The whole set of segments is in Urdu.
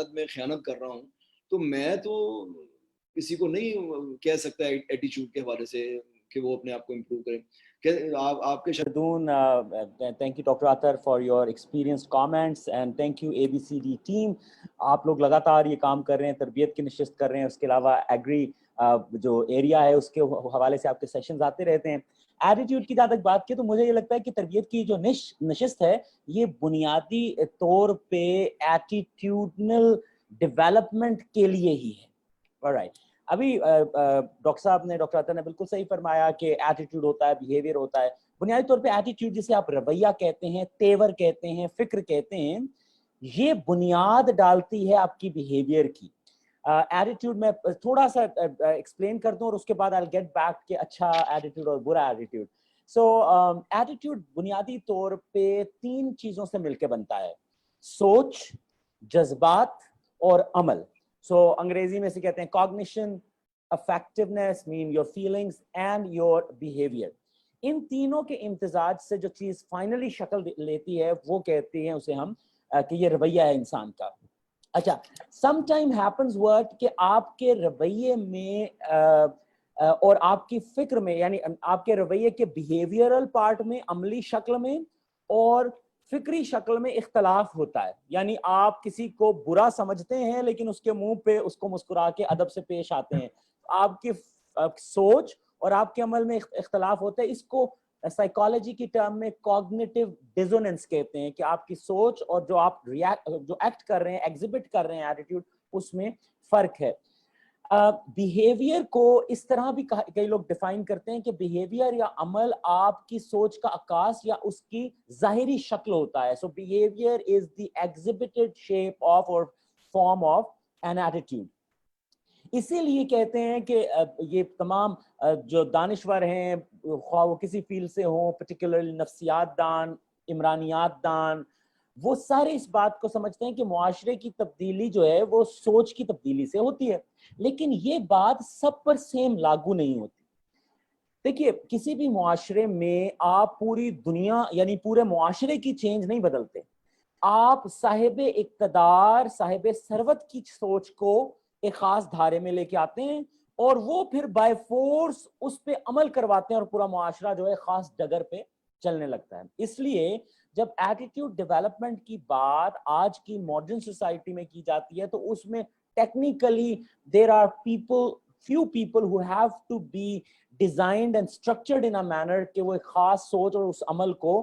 امانت میں خیانت کر رہا ہوں تو میں تو کسی کو نہیں کہہ سکتا ایٹیچیوڈ کے حوالے سے کہ وہ اپنے آپ کو امپروو کرے. آپ کے تھینک یو ڈاکٹر عطر for your experienced comments and thank you ABCD team. آپ لوگ لگاتار یہ کام کر رہے ہیں, تربیت کی نشست کر رہے ہیں, اس کے علاوہ ایگری جو ایریا ہے اس کے حوالے سے آپ کے سیشنز آتے رہتے ہیں. ایٹیٹیوڈ کی جہاں تک بات کی تو مجھے یہ لگتا ہے کہ تربیت کی جو نشست ہے یہ بنیادی طور پہ ایٹیٹیوڈنل ڈیولپمنٹ کے لیے ہی ہے. alright. ابھی ڈاکٹر صاحب نے, ڈاکٹر عطر نے بالکل صحیح فرمایا کہ ایٹیٹیوڈ ہوتا ہے, بیہیویئر ہوتا ہے. بنیادی طور پہ ایٹیٹیوڈ جسے آپ رویہ کہتے ہیں, تیور کہتے ہیں, فکر کہتے ہیں, یہ بنیاد ڈالتی ہے آپ کی بیہیویئر کی. ایٹیٹیوڈ میں تھوڑا سا ایکسپلین کر دوں اور اس کے بعد I'll get back کہ اچھا ایٹیٹیوڈ اور برا ایٹیٹیوڈ. سو ایٹیٹیوڈ بنیادی طور پہ 3 چیزوں سے مل کے بنتا ہے: سوچ, جذبات اور عمل. سو انگریزی میں سے کہتے ہیں cognition, effectiveness mean your feelings and your behavior. ان تینوں کے امتزاج سے جو چیز فائنلی شکل لیتی ہے وہ کہتے ہیں اسے ہم کہ یہ رویہ ہے انسان کا. اچھا, سم ٹائم ہیپنز ورڈ کہ آپ کے رویے میں اور آپ کی فکر میں, یعنی آپ کے رویے کے بیہیویئرل پارٹ میں, عملی شکل میں اور فکری شکل میں اختلاف ہوتا ہے. یعنی آپ کسی کو برا سمجھتے ہیں لیکن اس کے منہ پہ اس کو مسکرا کے ادب سے پیش آتے ہیں. آپ کی سوچ اور آپ کے عمل میں اختلاف ہوتا ہے. اس کو سائیکالوجی کی ٹرم میں کوگنیٹو ڈیزوننس کہتے ہیں کہ آپ کی سوچ اور جو آپ جو ایکٹ کر رہے ہیں, ایگزیبٹ کر رہے ہیں ایٹیٹیوڈ, اس میں فرق ہے. بیہیویئر کو اس طرح بھی کئی لوگ ڈیفائن کرتے ہیں کہ بیہیویئر یا عمل آپ کی سوچ کا عکاس یا اس کی ظاہری شکل ہوتا ہے. So behaviour is the exhibited shape of اور فارم آف این ایٹیٹیوڈ. اسی لیے کہتے ہیں کہ یہ تمام جو دانشور ہیں, خواہ وہ کسی فیلڈ سے ہوں, پرٹیکولرلی نفسیات دان, عمرانیات دان, وہ سارے اس بات کو سمجھتے ہیں کہ معاشرے کی تبدیلی جو ہے وہ سوچ کی تبدیلی سے ہوتی ہے. لیکن یہ بات سب پر سیم لاگو نہیں ہوتی. دیکھیے, کسی بھی معاشرے میں آپ پوری دنیا یعنی پورے معاشرے کی چینج نہیں بدلتے. آپ صاحب اقتدار, صاحب ثروت کی سوچ کو ایک خاص دھارے میں لے کے آتے ہیں اور وہ پھر بائی فورس اس پہ عمل کرواتے ہیں اور پورا معاشرہ جو ہے خاص ڈگر پہ چلنے لگتا ہے. اس لیے جب ایٹیٹیوڈ ڈیولپمنٹ کی بات آج کی ماڈرن سوسائٹی میں کی جاتی ہے تو اس میں technically there are few people who have to be designed and structured in a manner کہ وہ ایک خاص سوچ اور اس عمل کو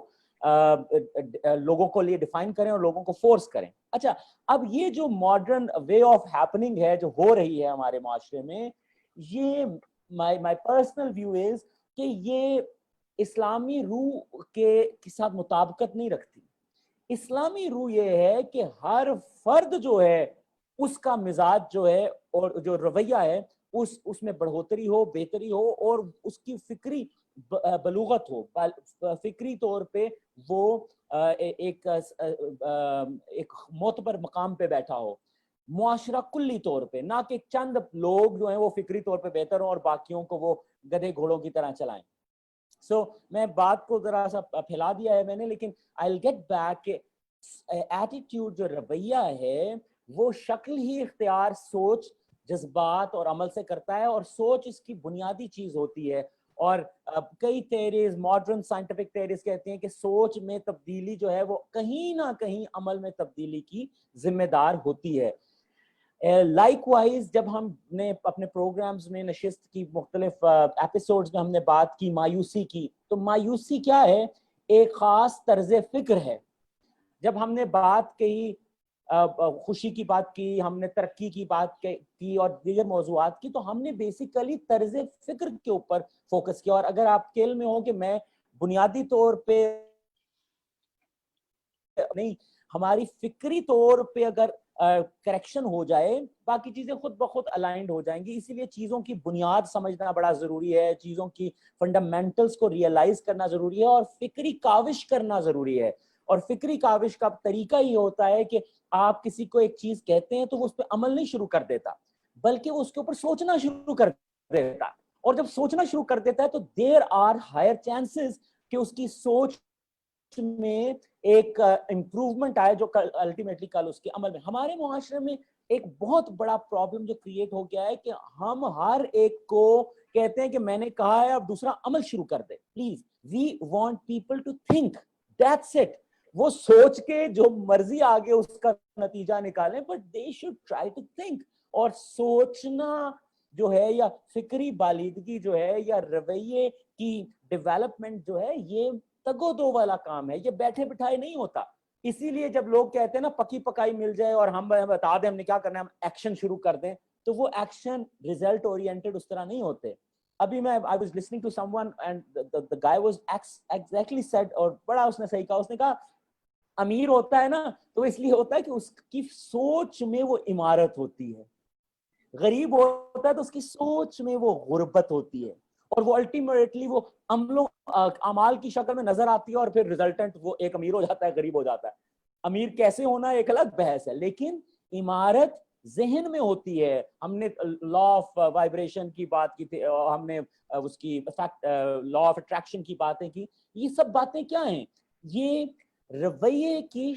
لوگوں کو لیے ڈیفائن کریں اور لوگوں کو فورس کریں. اچھا, اب یہ جو ماڈرن وے آف ہیپننگ ہے جو ہو رہی ہے ہمارے معاشرے میں, یہ my personal view is کہ یہ اسلامی روح کے ساتھ مطابقت نہیں رکھتی. اسلامی روح یہ ہے کہ ہر فرد جو ہے اس کا مزاج جو ہے اور جو رویہ ہے اس میں بڑھوتری ہو, بہتری ہو اور اس کی فکری بلوغت ہو, فکری طور پہ وہ ایک معتبر مقام پہ بیٹھا ہو. معاشرہ کلی طور پہ, نہ کہ چند لوگ جو ہیں وہ فکری طور پہ بہتر ہوں اور باقیوں کو وہ گدھے گھوڑوں کی طرح چلائیں. سو میں بات کو ذرا سا پھیلا دیا ہے میں نے, لیکن I'll get back کہ ایٹیٹیوڈ جو رویہ ہے وہ شکل ہی اختیار سوچ, جذبات اور عمل سے کرتا ہے, اور سوچ اس کی بنیادی چیز ہوتی ہے. اور کئی تھیریز, ماڈرن سائنٹیفک تھیریز کہتی ہیں کہ سوچ میں تبدیلی جو ہے وہ کہیں نہ کہیں عمل میں تبدیلی کی ذمہ دار ہوتی ہے. لائک وائز جب ہم نے اپنے پروگرامز میں نشست کی مختلف ایپیسوڈز میں ہم نے بات کی مایوسی کی, تو مایوسی کیا ہے؟ ایک خاص طرز فکر ہے. جب ہم نے بات کہی خوشی کی بات کی, ہم نے ترقی کی بات کی اور دیگر موضوعات کی, تو ہم نے بیسیکلی طرز فکر کے اوپر فوکس کیا. اور اگر آپ کے علم میں ہو کہ میں بنیادی طور پہ نہیں, ہماری فکری طور پہ اگر کریکشن ہو جائے باقی چیزیں خود بخود الائنڈ ہو جائیں گی. اسی لیے چیزوں کی بنیاد سمجھنا بڑا ضروری ہے, چیزوں کی فنڈامنٹلز کو ریئلائز کرنا ضروری ہے اور فکری کاوش کرنا ضروری ہے. اور فکری کاوش کا طریقہ یہ ہوتا ہے کہ آپ کسی کو ایک چیز کہتے ہیں تو وہ اس پہ عمل نہیں شروع کر دیتا, بلکہ وہ اس کے اوپر سوچنا شروع کر دیتا. اور جب سوچنا شروع کر دیتا ہے تو دیر آر ہائر چانسز کہ اس کی سوچ میں ایک امپروومنٹ آئے جو الٹیمیٹلی کل اس کے عمل میں. ہمارے معاشرے میں ایک بہت بڑا پرابلم جو کریٹ ہو گیا ہے کہ ہم ہر ایک کو کہتے ہیں کہ میں نے کہا ہے اب دوسرا عمل شروع کر دے. Please we want people to think, that's it. وہ سوچ کے جو مرضی آگے اس کا نتیجہ نکالیں, but they should try to think. اور سوچنا جو ہے یا فکری بالیدگی جو ہے یا رویے کی ڈیولپمنٹ جو ہے یہ تگو دو والا کام ہے, یہ بیٹھے بٹھائے نہیں ہوتا. اسی لیے جب لوگ کہتے ہیں نا پکی پکائی مل جائے اور ہم بتا دیں ہم نے کیا کرنا ہے, ہم ایکشن شروع کر دیں, تو وہ ایکشن ریزلٹ اورینٹڈ اس طرح نہیں ہوتے. ابھی میں I was listening to someone and the guy was exactly said, اور بڑا اس نے صحیح کہا, اس نے کہا امیر ہوتا ہے نا تو اس لیے ہوتا ہے کہ اس کی سوچ میں وہ عمارت ہوتی ہے, غریب ہوتا ہے تو اس کی سوچ میں وہ غربت ہوتی ہے, اور وہ الٹیمیٹلی وہ عملوں اعمال کی شکل میں نظر آتی ہے, اور پھر ریزلٹنٹ وہ ایک امیر ہو جاتا ہے, غریب ہو جاتا ہے. امیر کیسے ہونا ایک الگ بحث ہے, لیکن عمارت ذہن میں ہوتی ہے. ہم نے لا آف وائبریشن کی بات کی تھی, ہم نے اس کی لا آف اٹریکشن کی باتیں کی. یہ سب باتیں کیا ہیں؟ یہ رویے کی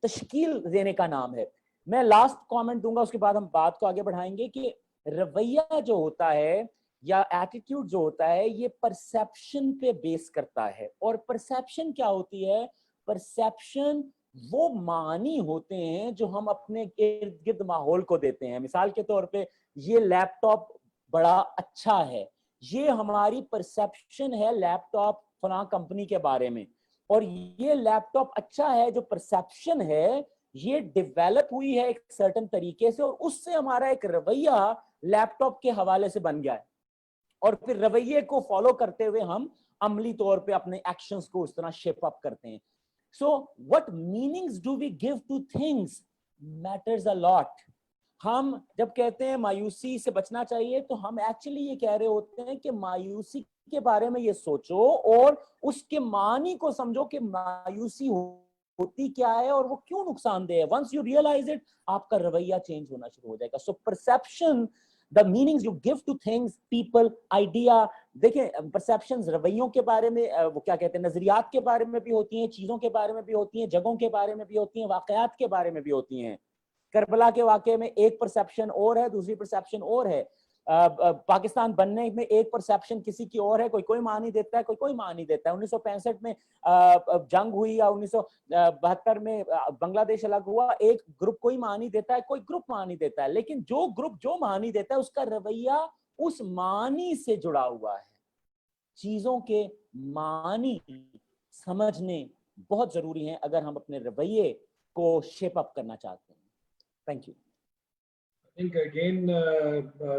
تشکیل دینے کا نام ہے. میں لاسٹ کامنٹ دوں گا, اس کے بعد ہم بات کو آگے بڑھائیں گے کہ رویہ جو ہوتا ہے یا ایٹیٹیوڈ جو ہوتا ہے یہ پرسیپشن پہ بیس کرتا ہے. اور پرسیپشن کیا ہوتی ہے؟ پرسیپشن وہ معنی ہوتے ہیں جو ہم اپنے ارد گرد ماحول کو دیتے ہیں. مثال کے طور پہ یہ لیپ ٹاپ بڑا اچھا ہے, یہ ہماری پرسیپشن ہے لیپ ٹاپ فلاں کمپنی کے بارے میں. اور یہ لیپ ٹاپ اچھا ہے جو پرسیپشن ہے یہ ڈیولپ ہوئی ہے ایک سرٹن طریقے سے, اور اس سے ہمارا ایک رویہ لیپ ٹاپ کے حوالے سے بن گیا ہے. اور پھر رویے کو فالو کرتے ہوئے ہم عملی طور پہ اپنے ایکشنز کو اس طرح شیپ اپ کرتے ہیں. So what meanings do we give to things matters a lot. ہم جب کہتے ہیں مایوسی سے بچنا چاہیے تو ہم ایکچولی یہ کہہ رہے ہوتے ہیں کہ مایوسی کے بارے میں یہ سوچو اور اس کے معنی کو سمجھو کہ مایوسی ہوتی کیا ہے اور وہ کیوں نقصان دہ ہے. once you realize it آپ کا رویہ چینج ہونا شروع ہو جائے گا. So perception, the meanings you give to things, people, idea. دیکھیں perceptions رویوں کے بارے میں وہ کیا کہتے ہیں نظریات کے بارے میں بھی ہوتی ہیں, چیزوں کے بارے میں بھی ہوتی ہیں, جگہوں کے بارے میں بھی ہوتی ہیں, واقعات کے بارے میں بھی ہوتی ہیں. کربلا کے واقعے میں ایک پرسیپشن اور ہے, دوسری پرسیپشن اور ہے. پاکستان بننے میں ایک پرسیپشن کسی کی اور ہے, کوئی معنی دیتا ہے, کوئی معنی دیتا ہے. 1965 میں جنگ ہوئی یا 1972 میں بنگلہ دیش الگ ہوا, ایک گروپ کوئی معنی دیتا ہے, کوئی گروپ معنی دیتا ہے, لیکن جو گروپ جو معنی دیتا ہے اس کا رویہ اس معنی سے جڑا ہوا ہے. چیزوں کے معنی سمجھنے بہت ضروری ہیں اگر ہم اپنے رویے کو شیپ اپ کرنا چاہتے ہیں. Thank you. I think again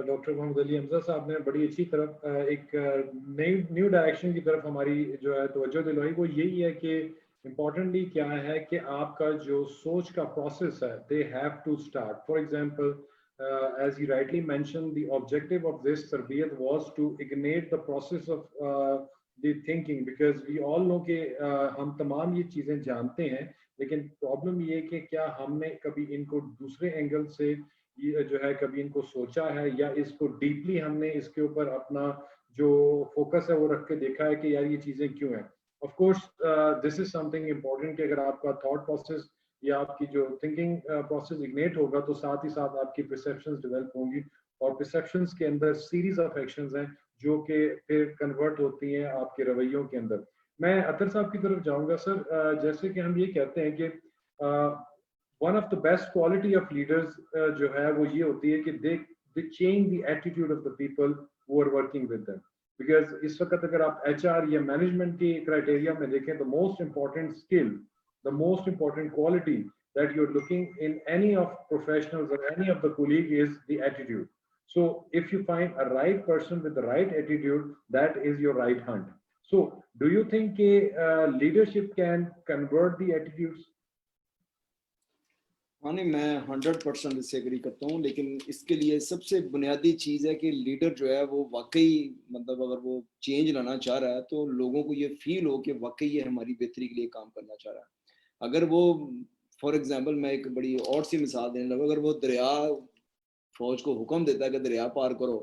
doctor Muhammad Ali Hamza صاحب نے بڑی اچھی طرف ایک نیو ڈائریکشن کی طرف ہماری جو ہے توجہ دلوائی. وہ یہی ہے کہ امپورٹنٹلی کیا ہے کہ آپ کا جو سوچ کا پروسیس ہے they have to start. For example, as you rightly mentioned, the objective of this tarbiyat was to ignite the process of the thinking, because we all know کہ ہم تمام یہ چیزیں جانتے ہیں, لیکن پرابلم یہ کہ کیا ہم نے کبھی ان کو دوسرے اینگل سے جو ہے کبھی ان کو سوچا ہے, یا اس کو ڈیپلی ہم نے اس کے اوپر اپنا جو فوکس ہے وہ رکھ کے دیکھا ہے کہ یار یہ چیزیں کیوں ہیں. Of course this is some thing important کہ اگر آپ کا تھاٹ پروسیس یا آپ کی جو تھنکنگ پروسیس اگنیٹ ہوگا تو ساتھ ہی ساتھ آپ کی پرسیپشنز ڈیولپ ہوں گی, اور پرسیپشنز کے اندر سیریز آف ایکشنز ہیں جو کہ پھر کنورٹ ہوتی ہیں آپ کے رویوں کے اندر. میں اطہر صاحب کی طرف جاؤں گا. سر جیسے کہ ہم یہ کہتے ہیں کہ one of the best quality of leaders جو ہے وہ یہ ہوتی ہے کہ they change the attitude of the people who are working with them. Because اس وقت اگر آپ HR یا مینجمنٹ کی کرائٹیریا میں دیکھیں, the most important skill, the most important quality that you're looking in any of professionals or any of the colleague is the attitude. So if you find a right person with the right attitude, that is your right hunt. So do you think leadership can convert the attitudes? ہاں نہیں, میں 100% اس سے ایگری کرتا ہوں, لیکن اس کے لیے سب سے بنیادی چیز ہے کہ لیڈر جو ہے وہ واقعی مطلب اگر وہ چینج لانا چاہ رہا ہے تو لوگوں کو یہ فیل ہو کہ واقعی یہ ہماری بہتری کے لیے کام کرنا چاہ رہا ہے. اگر وہ فار ایگزامپل میں ایک بڑی اور سی مثال دینے لگا, اگر وہ دریا فوج کو حکم دیتا ہے کہ دریا پار کرو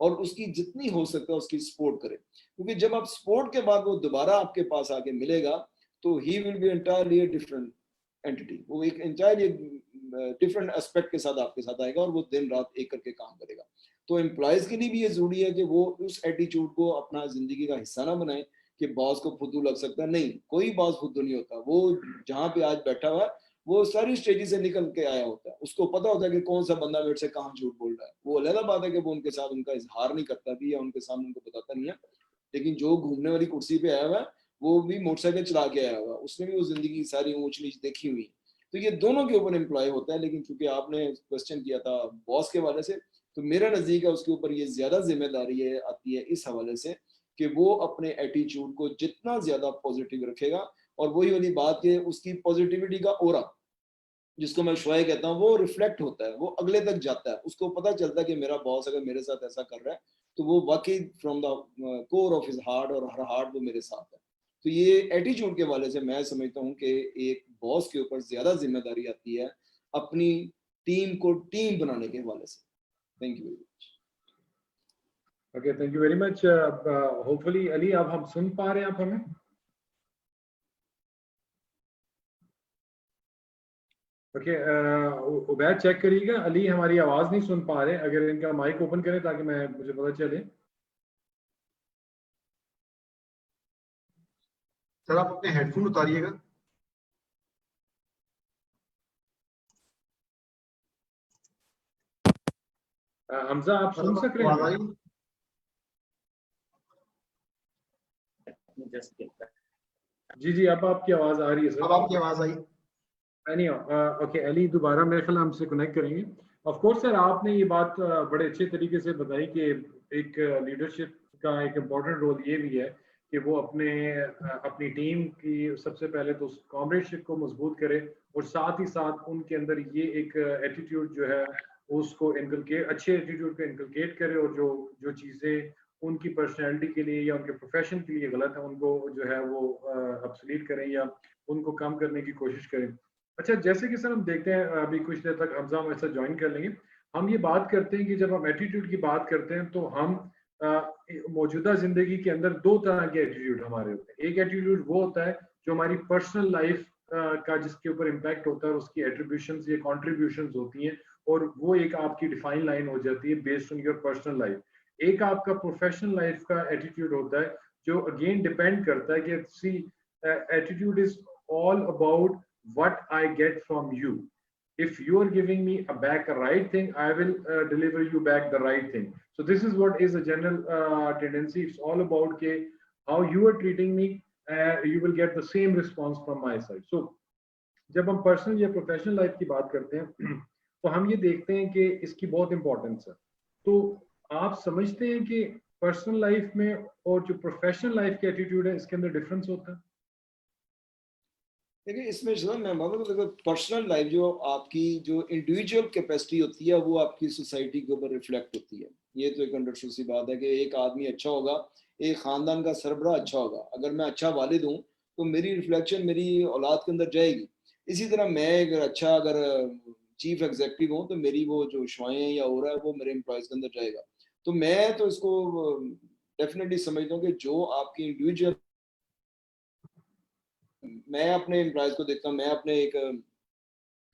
اور اس کی جتنی ہو سکتا ہے اس کی سپورٹ کرے, کیونکہ جب آپ سپورٹ کے بعد وہ دوبارہ آپ کے پاس آ کے ملے گا تو he will be entirely different entity, وہ ایک انٹائرلی ڈفرنٹ اسپیکٹ کے ساتھ آپ کے ساتھ آئے گا اور وہ دن رات ایک کر کے کام کرے گا. تو امپلائیز کے لیے بھی یہ ضروری ہے کہ وہ اس ایٹیچیوڈ کو اپنا زندگی کا حصہ نہ بنائیں کہ باس کو فدو لگ سکتا ہے. نہیں, کوئی باس فدو نہیں ہوتا. وہ جہاں پہ آج بیٹھا ہوا ہے وہ ساری اسٹیجز سے نکل کے آیا ہوتا ہے, اس کو پتا ہوتا ہے کہ کون سا بندہ میرے سے کہاں جھوٹ بول رہا ہے. وہ علیحدہ بات ہے کہ وہ ان کے ساتھ ان کا اظہار نہیں کرتا بھی یا ان کے سامنے ان کو بتاتا نہیں ہے, لیکن جو گھومنے والی کرسی پہ آیا ہوا ہے وہ بھی موٹر سائیکل چلا کے آیا ہوا ہے, اس نے بھی وہ زندگی کی ساری اونچ نیچ دیکھی ہوئی. تو یہ دونوں کے اوپر امپلائی ہوتا ہے. لیکن چونکہ آپ نے کوشچن کیا تھا باس کے حوالے سے, تو میرا نزدیک ہے اس کے اوپر یہ زیادہ ذمہ داری ہے آتی ہے اس حوالے سے کہ وہ اپنے ایٹیچیوڈ کو جتنا زیادہ پازیٹیو رکھے گا, اور وہی والی بات کہ اس کی پازیٹیوٹی کا اورا جس کو میں شوائے کہتا ہوں وہ ریفلیکٹ ہوتا ہے, وہ اگلے تک جاتا ہے. اس کو پتہ چلتا ہے کہ میرا باس اگر میرے ساتھ ایسا کر رہا ہے تو وہ واقعی from the core of his heart اور ہر ہارٹ وہ میرے ساتھ ہے. تو یہ ایٹیچیوڈ کے حوالے سے میں سمجھتا ہوں کہ ایک باس کے اوپر زیادہ ذمہ داری آتی ہے اپنی ٹیم کو ٹیم بنانے کے حوالے سے. Thank you very much. Okay, thank you very much. Hopefully Ali اب ہم سن پا رہے ہیں آپ ہمیں؟ اوکے, عبید چیک کریے گا, علی ہماری آواز نہیں سن پا رہے, اگر ان کا مائک اوپن کریں تاکہ مجھے پتہ چلے. سر آپ اپنے ہیڈ فون اتاریے گا. حمزہ آپ سن سک رہے ہیں؟ جی جی, اب آپ کی آواز آ رہی ہے سر. اب آپ کی آواز آئی. اوکے علی دوبارہ میرے خیال ہم سے کنیکٹ کریں گے. آف کورس سر, آپ نے یہ بات بڑے اچھے طریقے سے بتائی کہ ایک لیڈرشپ کا ایک امپورٹنٹ رول یہ بھی ہے کہ وہ اپنی ٹیم کی سب سے پہلے تو کامریڈشپ کو مضبوط کرے, اور ساتھ ہی ساتھ ان کے اندر یہ ایک ایٹیٹیوڈ جو ہے اس کو انکلکیٹ, اچھے ایٹیٹیوڈ کو انکلکیٹ کرے, اور جو چیزیں ان کی پرسنالٹی کے لیے یا ان کے پروفیشن کے لیے غلط ہیں ان کو جو ہے وہ ابسلیٹ کریں یا ان کو کم کرنے کی کوشش کریں. اچھا, جیسے کہ سر ہم دیکھتے ہیں ابھی کچھ دیر تک حمزہ ہم ایسا جوائن کر لیں گے, ہم یہ بات کرتے ہیں کہ جب ہم ایٹیٹیوڈ کی بات کرتے ہیں تو ہم موجودہ زندگی کے اندر دو طرح کے ایٹیٹیوڈ ہمارے ہوتے ہیں. ایک ایٹیٹیوڈ وہ ہوتا ہے جو ہماری پرسنل لائف کا جس کے اوپر امپیکٹ ہوتا ہے اور اس کی ایٹریبیوشنز یا کنٹریبیوشنز ہوتی ہیں, اور وہ ایک آپ کی ڈیفائن لائن ہو جاتی ہے based on your personal life. ایک آپ کا پروفیشنل لائف کا ایٹیٹیوڈ ہوتا ہے جو اگین ڈیپینڈ کرتا ہے کہ see attitude is all about what I get from you. If you are giving me back a right thing, I will deliver you back the right thing. So this is what is a general tendency. It's all about how you are treating me, you will get the same response from my side. So جب ہم پرسنل یا پروفیشنل لائف کی بات کرتے ہیں تو ہم یہ دیکھتے ہیں کہ اس کی بہت امپورٹنس ہے. تو آپ سمجھتے ہیں کہ پرسنل لائف میں اور جو پروفیشنل لائف کا ایٹیٹیوڈ ہے اس کے اندر ڈفرنس ہوتا ہے؟ دیکھیں اس میں پرسنل لائف جو آپ کی جو انڈیویجول کیپیسٹی ہوتی ہے وہ آپ کی سوسائٹی کے اوپر ریفلیکٹ ہوتی ہے. یہ تو ایک انڈرسٹوڈ سی بات ہے کہ ایک آدمی اچھا ہوگا, ایک خاندان کا سربراہ اچھا ہوگا, اگر میں اچھا والد ہوں تو میری ریفلیکشن میری اولاد کے اندر جائے گی. اسی طرح میں اگر چیف ایگزیکٹو ہوں تو میری وہ جو شوائیں یا ہو رہا ہے وہ میرے امپلائیز کے اندر جائے گا. تو میں تو اس کو ڈیفینیٹلی سمجھتا ہوں کہ جو آپ کی انڈیویجول, میں اپنے امپلائیز کو دیکھتا ہوں, میں اپنے ایک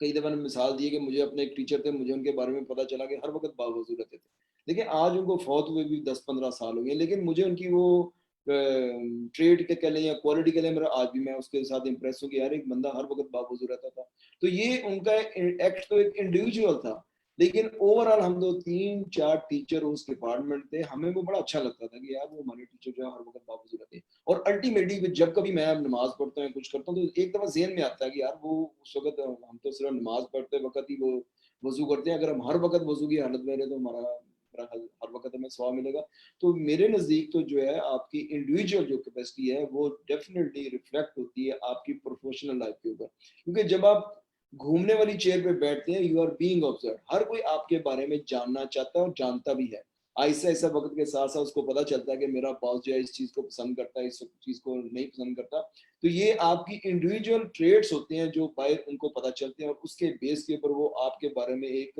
کئی دفعہ نے مثال دی کہ مجھے اپنے ایک ٹیچر تھے, مجھے ان کے بارے میں پتا چلا کہ ہر وقت باوضو رہتے تھے, لیکن آج ان کو فوت ہوئے بھی 10-15 سال ہو گئے, لیکن مجھے ان کی وہ ٹریڈ کے کہہ لیں یا کوالٹی کے لیں, میرا آج بھی میں اس کے ساتھ امپریس ہوں کہ یار ایک بندہ ہر وقت باوضو رہتا تھا. تو یہ ان کا ایکٹ تو ایک انڈیویجول تھا, لیکن اوور آل ہم 2-3-4 ٹیچر اس ڈپارٹمنٹ تھے, ہمیں وہ بڑا اچھا لگتا تھا کہ یار وہ ہمارے ٹیچر جو ہے ہر وقت باوضو رہتے ہیں. اور الٹیمیٹلی جب کبھی میں نماز پڑھتا ہوں کچھ کرتا ہوں تو ایک دفعہ ذہن میں آتا ہے کہ یار وہ اس وقت ہم تو صرف نماز پڑھتے وقت ہی وہ وضو کرتے ہیں, اگر ہم ہر وقت وضو کی حالت میں رہے تو ہمارا ہر وقت ہمیں ثواب ملے گا. تو میرے نزدیک تو جو ہے آپ کی انڈیویجول جو کیپیسٹی ہے وہ ڈیفینیٹلی ریفلیکٹ ہوتی ہے آپ کی پروفیشنل لائف کے اوپر, کیونکہ جب آپ گھومنے والی چیئر پہ بیٹھتے ہیں یو آر بینگ آبزرو, ہر کوئی آپ کے بارے میں جاننا چاہتا ہے اور جانتا بھی ہے. ایسا ایسا وقت کے ساتھ ساتھ اس کو پتا چلتا ہے کہ میرا باس جو ہے اس چیز کو پسند کرتا ہے, اس چیز کو نہیں پسند کرتا. تو یہ آپ کی انڈیویجول ٹریٹس ہوتے ہیں جو باہر ان کو پتا چلتے ہیں, اور اس کے بیس کے اوپر وہ آپ کے بارے میں ایک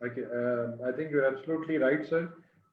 Okay, I think you're absolutely right, sir.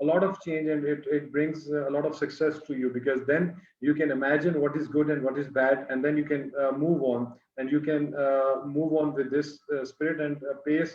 a lot of change and it brings a lot of success to you, because then you can imagine what is good and what is bad, and then you can move on, and you can move on with this spirit and pace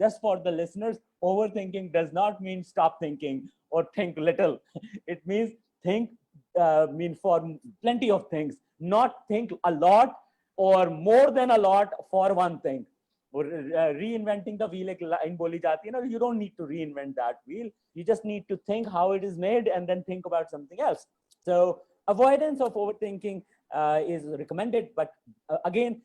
just for the listeners, overthinking does not mean stop thinking or think little. It means think mean for plenty of things, not think a lot or more than a lot for one thing. Reinventing the wheel, ek line boli jati hai na, you don't need to reinvent that wheel, you just need to think how it is made and then think about something else. So avoidance of overthinking is recommended, but again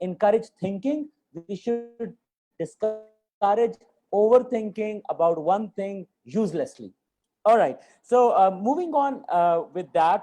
encourage thinking, we should discourage overthinking about one thing uselessly. All right. So moving on with that,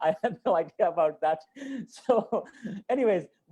I have no idea about that. So anyways,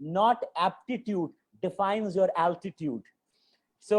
not aptitude defines your altitude. So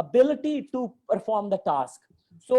ability to perform the task. So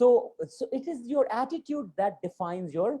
So it is your attitude that defines your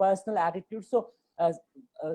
personal attitude. So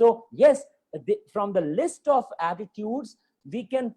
So yes, from the list of attitudes we can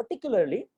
particularly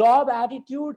job attitude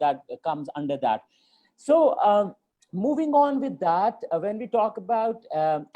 that comes under that. So moving on with that, when we talk about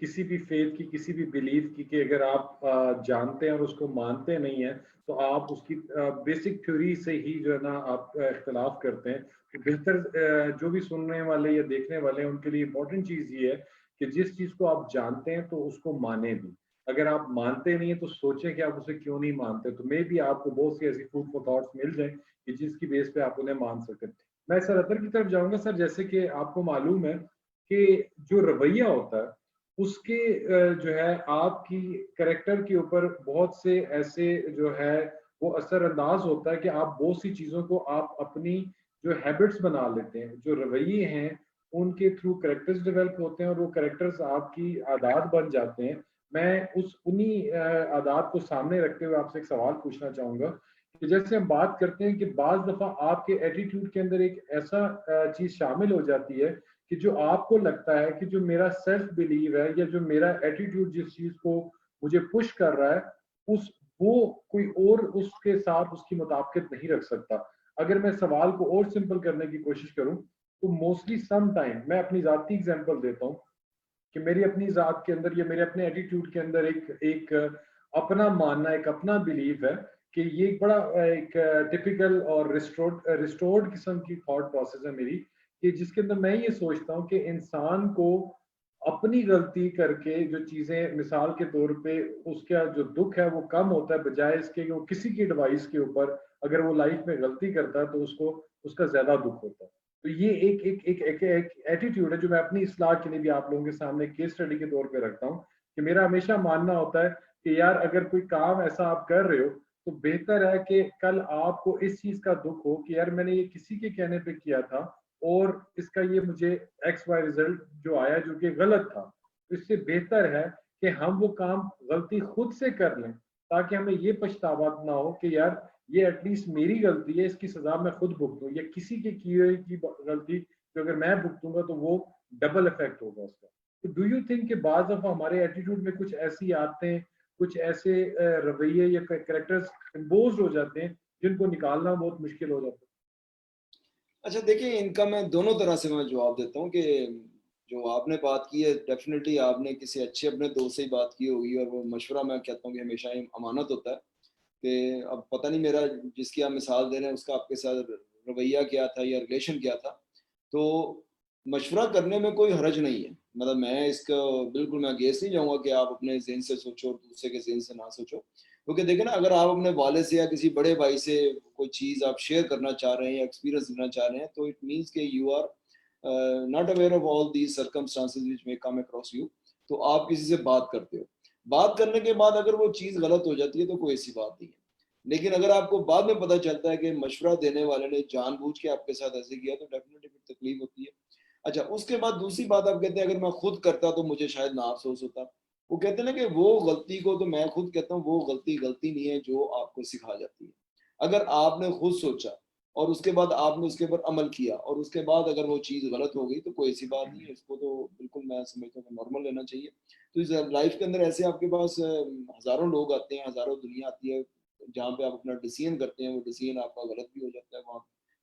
کسی بھی فیتھ کی کسی بھی بلیف کی کہ اگر آپ جانتے ہیں اور اس کو مانتے نہیں ہیں تو آپ اس کی بیسک تھیوری سے ہی جو ہے نا آپ اختلاف کرتے ہیں. تو بہتر جو بھی سننے والے یا دیکھنے والے ہیں ان کے لیے امپورٹنٹ چیز یہ ہے کہ جس چیز کو آپ جانتے ہیں تو اس کو مانیں بھی. اگر آپ مانتے نہیں ہیں تو سوچیں کہ آپ اسے کیوں نہیں مانتے, تو میں بھی آپ کو بہت سی ایسی فوڈ فار تھاٹس مل جائیں کہ جس کی بیس پہ آپ انہیں مان سکیں. میں سر اطہر کی طرف جاؤں گا. سر جیسے کہ آپ کو معلوم ہے کہ جو رویہ ہوتا ہے اس کے جو ہے آپ کی کریکٹر کے اوپر بہت سے ایسے جو ہے وہ اثر انداز ہوتا ہے کہ آپ بہت سی چیزوں کو آپ اپنی جو ہیبٹس بنا لیتے ہیں. جو رویے ہیں ان کے تھرو کریکٹرز ڈیولپ ہوتے ہیں اور وہ کریکٹرز آپ کی عادات بن جاتے ہیں. میں انہی عادات کو سامنے رکھتے ہوئے آپ سے ایک سوال پوچھنا چاہوں گا کہ جیسے ہم بات کرتے ہیں کہ بعض دفعہ آپ کے ایٹیٹیوڈ کے اندر ایک ایسا چیز شامل ہو جاتی ہے کہ جو آپ کو لگتا ہے کہ جو میرا سیلف بلیو ہے یا جو میرا ایٹیٹیوڈ جس چیز کو مجھے پش کر رہا ہے وہ کوئی اور اس کے ساتھ اس کی مطابقت نہیں رکھ سکتا. اگر میں سوال کو اور سمپل کرنے کی کوشش کروں تو موسٹلی سم ٹائم میں اپنی ذاتی ایگزامپل دیتا ہوں کہ میری اپنی ذات کے اندر یا میرے اپنے ایٹیٹیوڈ کے اندر ایک اپنا ماننا, ایک اپنا بلیف ہے کہ یہ ایک بڑا ایک ٹپیکل اور ریسٹورڈ قسم کی تھاٹ پروسیس ہے میری, کہ جس کے اندر میں یہ سوچتا ہوں کہ انسان کو اپنی غلطی کر کے جو چیزیں مثال کے طور پہ اس کا جو دکھ ہے وہ کم ہوتا ہے بجائے اس کے کہ وہ کسی کی ایڈوائس کے اوپر اگر وہ لائف میں غلطی کرتا ہے تو اس کا زیادہ دکھ ہوتا ہے. تو یہ ایک ایٹیٹیوڈ ہے جو میں اپنی اصلاح کے لیے بھی آپ لوگوں کے سامنے کیس اسٹڈی کے طور پہ رکھتا ہوں کہ میرا ہمیشہ ماننا ہوتا ہے کہ یار اگر کوئی کام ایسا آپ کر رہے ہو تو بہتر ہے کہ کل آپ کو اس چیز کا دکھ ہو کہ یار میں نے یہ کسی کے کہنے پہ کیا تھا اور اس کا یہ مجھے ایکس وائی ریزلٹ جو آیا جو کہ غلط تھا. اس سے بہتر ہے کہ ہم وہ کام غلطی خود سے کر لیں تاکہ ہمیں یہ پچھتاوا نہ ہو کہ یار یہ ایٹ لیسٹ میری غلطی ہے, اس کی سزا میں خود بھگتوں, یا کسی کے کی ہوئی کی غلطی جو اگر میں بھگتوں گا تو وہ ڈبل افیکٹ ہوگا اس کا. تو ڈو یو تھنک کہ بعض دفعہ ہمارے ایٹیٹیوڈ میں کچھ ایسی عادتیں, کچھ ایسے رویے یا کریکٹرز امپوزڈ ہو جاتے ہیں جن کو نکالنا بہت مشکل ہو جاتا ہے؟ اچھا دیکھیں, ان کا میں دونوں طرح سے میں جواب دیتا ہوں کہ جو آپ نے بات کی ہے ڈیفینیٹلی آپ نے کسی اچھے اپنے دوست سے ہی بات کی ہوگی, اور وہ مشورہ میں کہتا ہوں کہ ہمیشہ امانت ہوتا ہے. کہ اب پتہ نہیں میرا جس کی آپ مثال دے رہے ہیں اس کا آپ کے ساتھ رویہ کیا تھا یا ریلیشن کیا تھا, تو مشورہ کرنے میں کوئی حرج نہیں ہے. مطلب میں اس کا بالکل میں اگینسٹ نہیں جاؤں گا کہ آپ اپنے ذہن سے سوچو اور دوسرے کے ذہن سے نہ سوچو, کیونکہ دیکھیں نا اگر آپ اپنے والد سے یا کسی بڑے بھائی سے کوئی چیز آپ شیئر کرنا چاہ رہے ہیں یا ایکسپیرینس دینا چاہ رہے ہیں تو اٹ مینس کہ you are not aware of all these circumstances which may come across you. تو آپ کسی سے بات کرتے ہو, بات کرنے کے بعد اگر وہ چیز غلط ہو جاتی ہے تو کوئی ایسی بات نہیں ہے. لیکن اگر آپ کو بعد میں پتہ چلتا ہے کہ مشورہ دینے والے نے جان بوجھ کے آپ کے ساتھ ایسے کیا تو ڈیفینیٹلی پھر تکلیف ہوتی ہے. اچھا اس کے بعد دوسری بات آپ کہتے ہیں اگر میں خود کرتا تو مجھے شاید نہ افسوس ہوتا. وہ کہتے ہیں نا کہ وہ غلطی کو, تو میں خود کہتا ہوں وہ غلطی نہیں ہے جو آپ کو سکھا جاتی ہے. اگر آپ نے خود سوچا اور اس کے بعد آپ نے اس کے اوپر عمل کیا اور اس کے بعد اگر وہ چیز غلط ہو گئی تو کوئی ایسی بات نہیں ہے, اس کو تو بالکل میں سمجھتا ہوں کہ نارمل لینا چاہیے. تو اس لائف کے اندر ایسے آپ کے پاس ہزاروں لوگ آتے ہیں, ہزاروں دنیا آتی ہے جہاں پہ آپ اپنا ڈیسیژن کرتے ہیں, وہ ڈیسیژن آپ کا غلط بھی ہو جاتا ہے, وہاں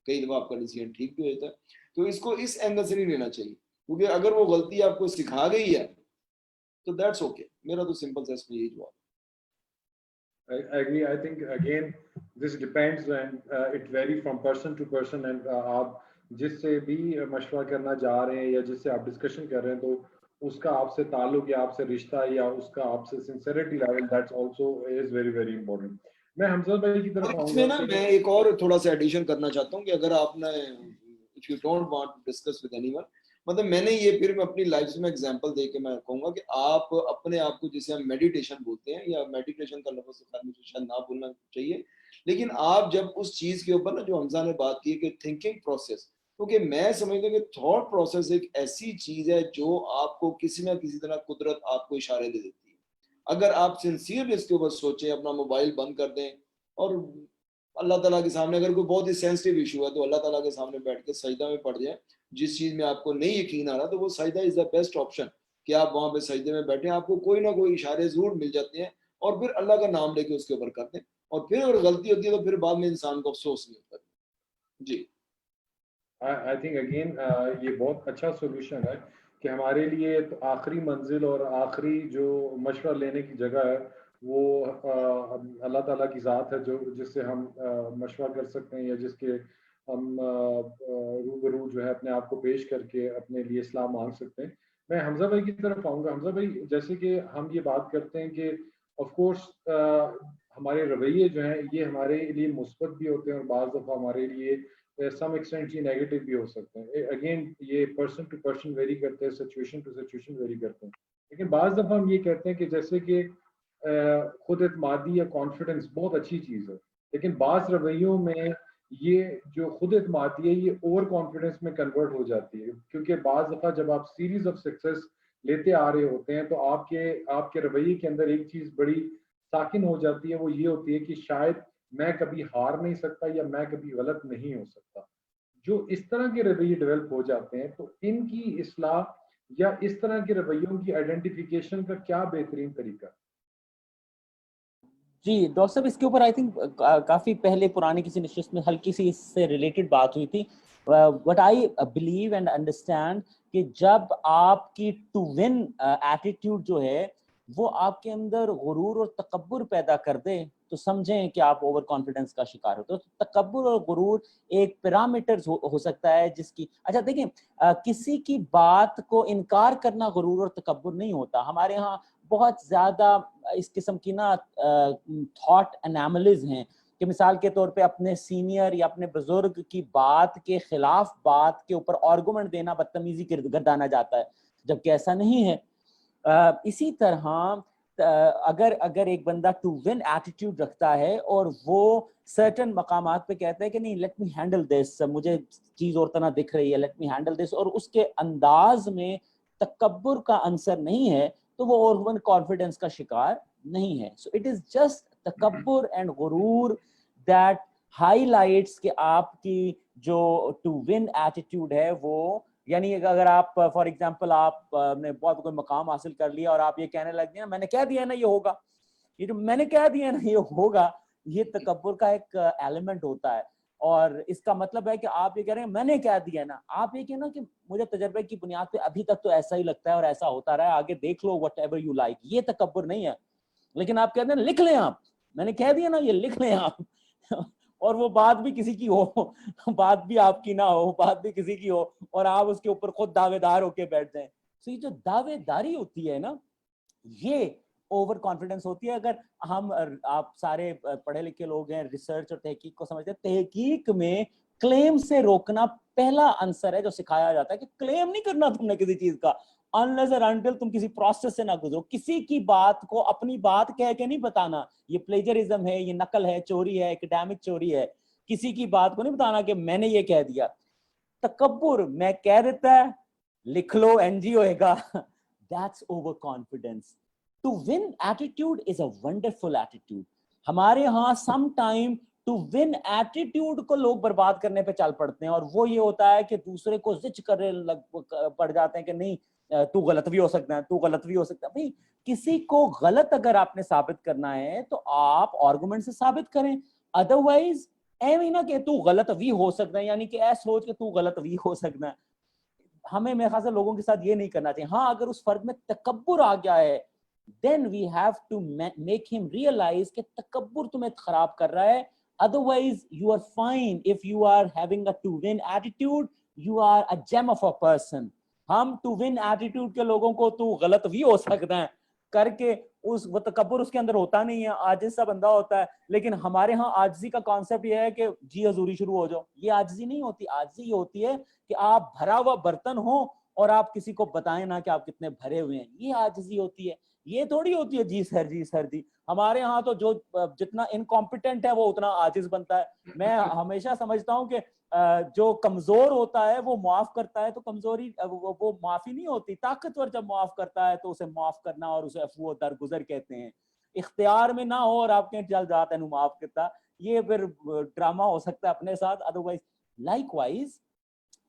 کئی دفعہ آپ کا ڈیسیژن ٹھیک بھی ہو جاتا ہے. تو اس کو اس اینگل سے نہیں لینا چاہیے, کیونکہ اگر وہ غلطی آپ کو سکھا گئی ہے تو دیٹس اوکے. میرا تو سمپل سا اس میں یہی جواب. I agree. I think again this depends and it vary from person to person and آپ جس سے بھی مشورہ کرنا جا رہے ہیں یا جس سے آپ ڈسکشن کر رہے ہیں تو اس کا آپ سے تعلق یا آپ سے رشتہ یا اس کا آپ سے sincerity level that's also is very very important. میں حمزہ بھائی کی طرف آؤں اس میں گا. نا میں ایک اور تھوڑا سا ایڈیشن کرنا چاہتا ہوں کہ اگر آپ نے if you don't want to discuss with anyone, مطلب میں نے یہ پھر میں اپنی لائف سے میں ایگزامپل دے کے میں کہوں گا کہ آپ اپنے آپ کو جسے ہم میڈیٹیشن بولتے ہیں, یا میڈیٹیشن کا لفظ مجھے شاید نہ بولنا چاہیے, لیکن آپ جب اس چیز کے اوپر نا جو حمزہ نے بات کی کہ تھنکنگ پروسیس, کیونکہ میں سمجھتا ہوں کہ تھاٹ پروسیس ایک ایسی چیز ہے جو آپ کو کسی نہ کسی طرح قدرت آپ کو اشارے دے دیتی ہے. اگر آپ سنسیئرلی اس کے اوپر سوچیں, اپنا موبائل بند کر دیں اور اللہ تعالیٰ کے سامنے اگر کوئی بہت ہی سینسٹیو ایشو ہے تو اللہ تعالیٰ کے سامنے بیٹھ کے سجدہ میں پڑ جائیں, جس چیز میں آپ کو نہیں یقین آ رہا تو وہ سجدہ از دا بیسٹ آپشن کہ آپ وہاں پہ سجدے میں بیٹھیں, آپ کو کوئی نہ کوئی اشارے ضرور مل جاتے ہیں اور پھر اللہ کا نام لے کے اس کے اوپر کرتے ہیں, اور پھر اگر غلطی ہوتی ہے تو پھر بعد میں انسان کو افسوس نہیں ہوتا. جی I think again یہ بہت اچھا سولوشن ہے کہ ہمارے لیے تو آخری منزل اور آخری جو مشورہ لینے کی جگہ ہے وہ اللہ تعالیٰ کی ذات ہے، جو جس سے ہم مشورہ کر سکتے ہیں، یا جس کے ہم روبرو جو ہے اپنے آپ کو پیش کر کے اپنے لیے اصلاح مانگ سکتے ہیں. میں حمزہ بھائی کی طرف آؤں گا. حمزہ بھائی، جیسے کہ ہم یہ بات کرتے ہیں کہ آف کورس ہمارے رویے جو ہیں یہ ہمارے لیے مثبت بھی ہوتے ہیں اور بعض دفعہ ہمارے لیے سم ایکسٹینٹ یہ نیگیٹو بھی ہو سکتے ہیں. اگین یہ پرسن ٹو پرسن ویری کرتے ہیں، سچویشن ٹو سچویشن ویری کرتے ہیں. لیکن بعض دفعہ ہم یہ کہتے ہیں کہ جیسے کہ خود اعتمادی یا کانفیڈنس بہت اچھی چیز ہے، لیکن بعض رویوں میں یہ جو خود اعتمادی ہے یہ اوور کانفیڈنس میں کنورٹ ہو جاتی ہے. کیونکہ بعض دفعہ جب آپ سیریز آف سکسیس لیتے آ رہے ہوتے ہیں تو آپ کے رویے کے اندر ایک چیز بڑی ساکن ہو جاتی ہے، وہ یہ ہوتی ہے کہ شاید میں کبھی ہار نہیں سکتا یا میں کبھی غلط نہیں ہو سکتا. جو اس طرح کے رویے ڈیولپ ہو جاتے ہیں تو ان کی اصلاح یا اس طرح کے رویوں کی آئیڈینٹیفیکیشن کا کیا بہترین طریقہ؟ جی ڈاکٹر صاحب، اس کے اوپر آئی تھنک کافی پہلے پرانی کسی نشست میں ہلکی سی اس سے ریلیٹڈ بات ہوئی تھی. What I believe and understand کہ جب آپ کی ٹو ون ایٹیٹیوڈ جو ہے وہ آپ کے اندر غرور اور تکبر پیدا کر دے تو سمجھیں کہ آپ اوور کانفیڈنس کا شکار ہوتے ہو. تو تکبر اور غرور ایک پیرامیٹر ہو سکتا ہے جس کی، اچھا دیکھیں، کسی کی بات کو انکار کرنا غرور اور تکبر نہیں ہوتا. ہمارے ہاں بہت زیادہ اس قسم کی نا تھاٹ انیملیز ہیں کہ مثال کے طور پہ اپنے سینئر یا اپنے بزرگ کی بات کے خلاف بات کے اوپر آرگومنٹ دینا بدتمیزی گردانا جاتا ہے، جبکہ ایسا نہیں ہے. اسی طرح اگر ایک بندہ ٹو ون ایٹیٹیوڈ رکھتا ہے اور وہ سرٹن مقامات پہ کہتا ہے کہ نہیں لیٹ می ہینڈل دس، مجھے چیز اور طرح دکھ رہی ہے، لیٹ می ہینڈل دس، اور اس کے انداز میں تکبر کا عنصر نہیں ہے تو وہ اوور کانفیڈنس کا شکار نہیں ہے. سو اٹ از جسٹ تکبر اینڈ غرور دیٹ ہائی لائٹس کہ آپ کی جو ٹو ون ایٹیٹیوڈ ہے وہ، یعنی اگر آپ فار ایگزامپل آپ نے بہت کوئی مقام حاصل کر لیا اور آپ یہ کہنے لگ گئے میں نے کہہ دیا نا یہ ہوگا، یہ جو میں نے کہہ دیا نا یہ ہوگا، یہ تکبر کا ایک ایلیمنٹ ہوتا ہے. اور اس کا مطلب ہے کہ آپ یہ کہہ رہے ہیں میں نے کہہ دیا نا، آپ یہ کہنا کہ مجھے تجربے کی بنیاد پہ ابھی تک تو ایسا ہی لگتا ہے اور ایسا ہوتا رہا ہے، آگے دیکھ لو وٹ ایور یو لائک، یہ تکبر نہیں ہے. لیکن آپ کہتے ہیں لکھ لیں، آپ میں نے کہہ دیا نا یہ لکھ لیں آپ اور وہ بات بھی کسی کی ہو، بات بھی آپ کی نہ ہو، بات بھی کسی کی ہو اور آپ اس کے اوپر خود دعوے دار ہو کے بیٹھ جائیں. تو یہ جو دعوے داری ہوتی ہے نا یہ اوور کانفیڈنس ہوتی ہے. اگر ہم آپ سارے پڑھے لکھے لوگ ہیں، ریسرچ اور تحقیق کو سمجھتے ہیں، تحقیق میں کلیم سے روکنا پہلا عنصر ہے جو سکھایا جاتا ہے کہ کلیم نہیں کرنا تم نے کسی چیز کا unless or until تم کسی پروسیس سے نہ گزرو. کسی کی بات کو اپنی بات کہہ کے نہیں بتانا، یہ پلیجرزم ہے، یہ نقل ہے، چوری ہے، ایکڈیمک چوری ہے. کسی کی بات کو نہیں بتانا کہ میں نے یہ کہہ دیا. تکبر میں کہہ دیتا ہے لکھ لو NG ہوئے گا. That's overconfidence. To win attitude is a wonderful attitude. ہمارے ہاں some time to one attitude کو لوگ برباد کرنے پہ چل پڑتے ہیں اور وہ یہ ہوتا ہے کہ دوسرے کو زچ کرنے پڑ جاتے ہیں کہ نہیں تو غلط بھی ہو سکتا ہے، تو غلط بھی ہو سکتا ہے. بھائی کسی کو غلط اگر آپ نے ثابت کرنا ہے تو آپ آرگومنٹ سے ثابت کریں، ادروائز ایویں نہ کہ تو غلط بھی ہو سکتا ہے، یعنی کہ ایسا سوچ کہ تو غلط بھی ہو سکتا ہے. ہمیں میرے خیال سے لوگوں کے ساتھ یہ نہیں کرنا چاہیے. ہاں اگر اس فرد میں تکبر آ گیا ہے then we have to make him realize کہ تکبر تمہیں خراب کر رہا ہے. Otherwise you are fine if you are having a to win attitude. You are a gem of a person. ہم to win attitude کے لوگوں کو تو غلط بھی ہو سکتا ہے کر کے وہ تکبر اس کے اندر ہوتا نہیں ہے، عاجز سا بندہ ہوتا ہے. لیکن ہمارے ہاں عاجزی کا کانسیپٹ یہ ہے کہ جی حضوری شروع ہو جاؤ. یہ عاجزی نہیں ہوتی. عاجزی یہ ہوتی ہے کہ آپ بھرا ہوا برتن ہو اور آپ کسی کو بتائیں نا کہ آپ کتنے بھرے ہوئے ہیں، یہ عاجزی ہوتی ہے. یہ تھوڑی ہوتی ہے جی سر جی سر جی. ہمارے ہاں تو جو جتنا انکمپیٹنٹ ہے وہ اتنا عاجز بنتا ہے. میں ہمیشہ سمجھتا ہوں کہ جو کمزور ہوتا ہے وہ معاف کرتا ہے تو کمزوری وہ معافی نہیں ہوتی. طاقتور جب معاف کرتا ہے تو اسے معاف کرنا اور اسے عفو و درگزر کہتے ہیں. اختیار میں نہ ہو اور آپ کے جل جاتے ہیں معاف کرتا، یہ پھر ڈرامہ ہو سکتا ہے اپنے ساتھ. Otherwise likewise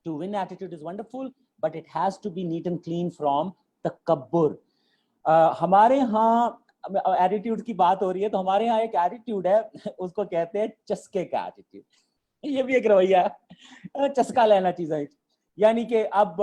to win attitude is wonderful but it has to be neat and clean from تکبر. ہمارے ہاں ایٹیٹیوڈ کی بات ہو رہی ہے تو ہمارے ہاں ایک ایٹیٹیوڈ ہے اس کو کہتے ہیں چسکے کا ایٹیٹیوڈ. یہ بھی ایک رویہ ہے، چسکا لینا چیزیں. یعنی کہ اب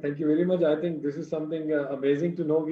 Thank you very much. I think this is something amazing to know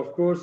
of course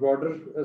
broader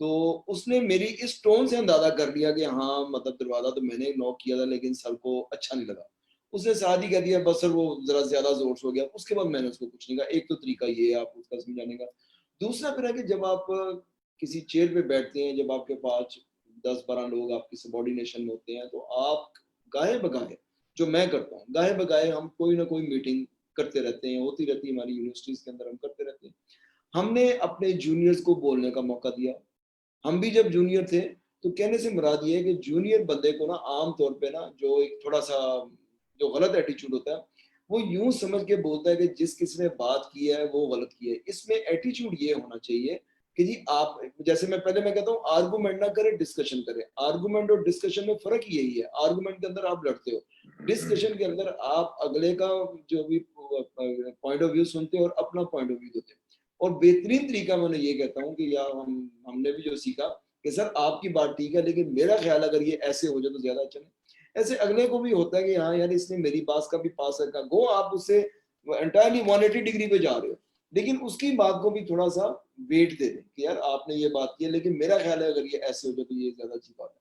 تو اس نے میری اس ٹون سے اندازہ کر لیا کہ ہاں مطلب دروازہ تو میں نے نوک کیا تھا لیکن سر کو اچھا نہیں لگا. اس نے ساتھ ہی کہہ دیا بس سر وہ ذرا زیادہ زور سے ہو گیا. اس کے بعد میں نے اس کو کچھ نہیں کہا. ایک تو طریقہ یہ ہے آپ اس کا سمجھانے کا. دوسرا پھر ہے کہ جب آپ کسی چیئر پہ بیٹھتے ہیں, جب آپ کے پاس 10-12 لوگ آپ کی سبارڈینیشن میں ہوتے ہیں, تو آپ گاہے بگاہے, جو میں کرتا ہوں, گاہے بگاہے ہم کوئی نہ کوئی میٹنگ کرتے رہتے ہیں, ہوتی رہتی ہے ہماری یونیورسٹیز کے اندر, ہم کرتے رہتے ہیں. ہم نے اپنے جونیئرز کو بولنے کا موقع دیا. ہم بھی جب جونیئر تھے تو کہنے سے مراد یہ ہے کہ جونیئر بندے کو نا عام طور پہ نا جو ایک تھوڑا سا جو غلط ایٹیچیوڈ ہوتا ہے, وہ یوں سمجھ کے بولتا ہے کہ جس کس نے بات کی ہے وہ غلط کی ہے. اس میں ایٹیچیوڈ یہ ہونا چاہیے کہ جی آپ, جیسے میں کہتا ہوں آرگومنٹ نہ کرے, ڈسکشن کرے. آرگومنٹ اور ڈسکشن میں فرق یہی ہے. آرگومنٹ کے اندر آپ لڑتے ہو, ڈسکشن کے اندر آپ اگلے کا جو بھی پوائنٹ آف ویو سنتے اور اپنا پوائنٹ آف ویو دیتے. اور بہترین طریقہ میں یہ کہتا ہوں کہ یا ہم نے بھی جو سیکھا کہ سر آپ کی بات ٹھیک ہے لیکن میرا خیال اگر یہ ایسے ہو جائے تو زیادہ اچھا نہیں. ایسے اگلے کو بھی ہوتا ہے کہ ہاں یار اس نے میری بات کا بھی پاس رکھا, گو آپ اس سے انٹائرلی 180 ڈگری پہ جا رہے ہو, لیکن اس کی بات کو بھی تھوڑا سا ویٹ دے دیں کہ یار آپ نے یہ بات کی ہے لیکن میرا خیال ہے اگر یہ ایسے ہو جائے تو یہ زیادہ اچھی بات ہے.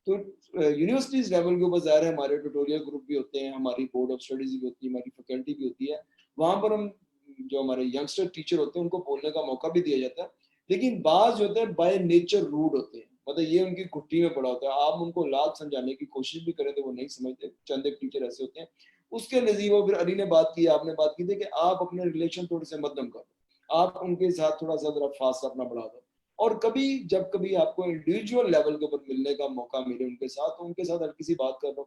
تو یونیورسٹیز لیول کے اوپر ظاہر ہے ہمارے ٹیوٹوریل گروپ بھی ہوتے ہیں, ہماری بورڈ آف اسٹڈیز بھی ہوتی ہے, ہماری فیکلٹی بھی ہوتی ہے. وہاں پر ہم جو ہمارے ینگسٹر ٹیچر ہوتے ہیں ان کو بولنے کا موقع بھی دیا جاتا ہے. لیکن بعض جو ہوتے ہیں بائی نیچر روڈ ہوتے ہیں, مطلب یہ ان کی گھٹی میں پڑا ہوتا ہے. آپ ان کو لاکھ سمجھانے کی کوشش بھی کریں تو وہ نہیں سمجھتے. چند ایک ٹیچر ایسے ہوتے ہیں. اس کے نظیر وہ پھر علی نے بات کی, آپ نے بات کی تھی کہ آپ اپنے ریلیشن تھوڑے سے مدھم کرو, آپ ان کے ساتھ تھوڑا سا ذرا فاصلہ اپنا بڑھا دو. اور کبھی جب کبھی آپ کو انڈیویجول لیول کے اوپر ملنے کا موقع ملے ان کے ساتھ, تو ان کے ساتھ ہلکی سی بات کر دو.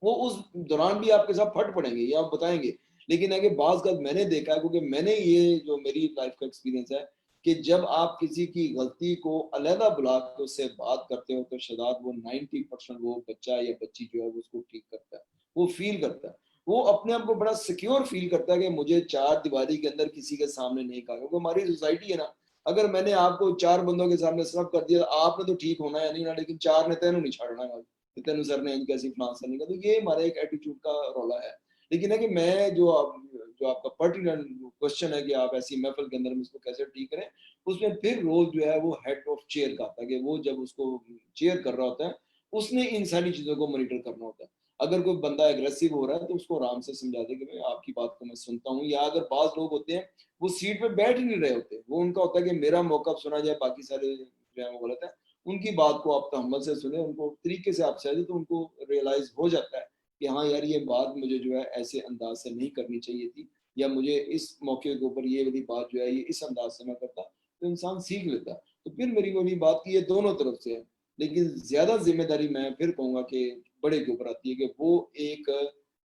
وہ اس دوران بھی آپ کے ساتھ پھٹ پڑیں گے یا آپ بتائیں گے, لیکن ہے کہ بعض کا میں نے دیکھا ہے, کیونکہ میں نے یہ جو میری لائف کا ایکسپیرینس ہے کہ جب آپ کسی کی غلطی کو علیحدہ بلا کے اس سے بات کرتے ہو تو شاید وہ 90% وہ بچہ یا بچی جو ہے اس کو ٹھیک کرتا ہے, وہ فیل کرتا ہے, وہ اپنے آپ کو بڑا سیکیور فیل کرتا ہے کہ مجھے 4 دیواری کے اندر کسی کے سامنے نہیں کہا. کیونکہ ہماری سوسائٹی ہے نا, اگر میں نے آپ کو 4 بندوں کے سامنے سرف کر دیا, آپ نے تو ٹھیک ہونا ہے نہیں نا, لیکن 4 نے تینوں نہیں چھاڑنا ہے, تینوں سر نے کیسی فلانس کرنے کا. تو یہ ہمارا ایک ایٹیچیوڈ کا رولا ہے. لیکن ہے کہ میں جو آپ کا پرٹیکولر کوشچن ہے کہ آپ ایسی محفل کے اندر اس کو کیسے ٹھیک کریں, اس میں پھر رول جو ہے وہ ہیڈ آف چیئر کا آتا ہے کہ وہ جب اس کو چیئر کر رہا ہوتا ہے اس نے ان ساری چیزوں کو مانیٹر کرنا ہوتا ہے. اگر کوئی بندہ اگریسو ہو رہا ہے تو اس کو آرام سے سمجھا دے کہ میں آپ کی بات کو میں سنتا ہوں. یا اگر بعض لوگ ہوتے ہیں وہ سیٹ پہ بیٹھ ہی نہیں رہے ہوتے, وہ ان کا ہوتا ہے کہ میرا موقف سنا جائے, باقی سارے جو ہے وہ غلط ہے. ان کی بات کو آپ تحمل سے سنیں, ان کو طریقے سے آپ سمجھیں تو ان کو ریئلائز ہو جاتا ہے کہ ہاں یار یہ بات مجھے جو ہے ایسے انداز سے نہیں کرنی چاہیے تھی, یا مجھے اس موقع کے اوپر یہ والی بات جو ہے یہ اس انداز سے میں کرتا, تو انسان سیکھ لیتا. تو پھر میری والی بات کی یہ دونوں طرف سے ہے, لیکن زیادہ ذمہ داری میں پھر کہوں گا کہ بڑے کے اوپر آتی ہے کہ وہ ایک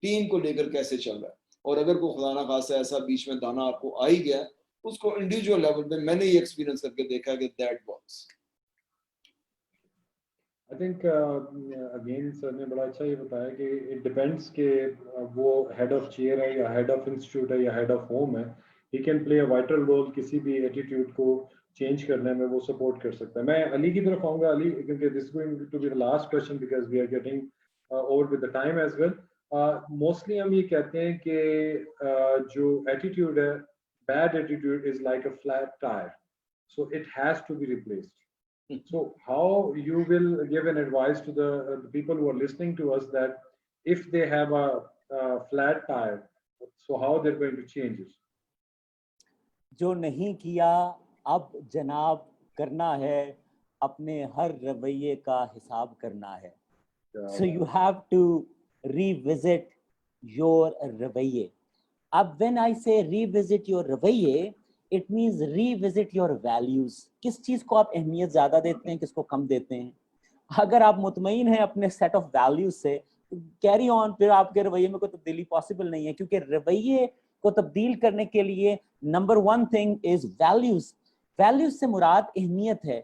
ٹیم کو لے کر کیسے چل رہا ہے. اور اگر کوئی خدا نہ خاصا ایسا بیچ میں دانا آپ کو آ ہی گیا, اس کو انڈیویجول لیول پہ میں نے یہ ایکسپیرینس کر کے دیکھا کہ that works. I think again سر نے بڑا اچھا یہ بتایا کہ it depends کہ وہ head of chair ہے یا head of institute ہے یا head of home ہے, he can play a vital role کسی بھی attitude کو چینج کرنے میں وہ سپورٹ کر سکتا ہے. میں علی کی طرف آؤں گا. علی, کیونکہ this is going to be the last question because we are getting over with the time as well. Mostly ہم یہ کہتے ہیں کہ جو attitude ہے, bad attitude is like a flat tire, so it has to be replaced. So how you will give an advice to the people who are listening to us that if they have a flat tire, so how they're going to change it? جو نہیں کیا اب جناب کرنا ہے, اپنے ہر رویے کا حساب کرنا ہے. So you have to revisit your رویے. اب when I say revisit your رویے, it means revisit your values. کس چیز کو آپ اہمیت زیادہ دیتے ہیں, کس کو کم دیتے ہیں. اگر آپ مطمئن ہیں اپنے سیٹ آف ویلیوز سے, کیری آن, پھر آپ کے رویے میں کوئی تبدیلی پاسبل نہیں ہے, کیونکہ رویے کو تبدیل کرنے کے لیے number 1 thing is values. Values سے مراد اہمیت ہے.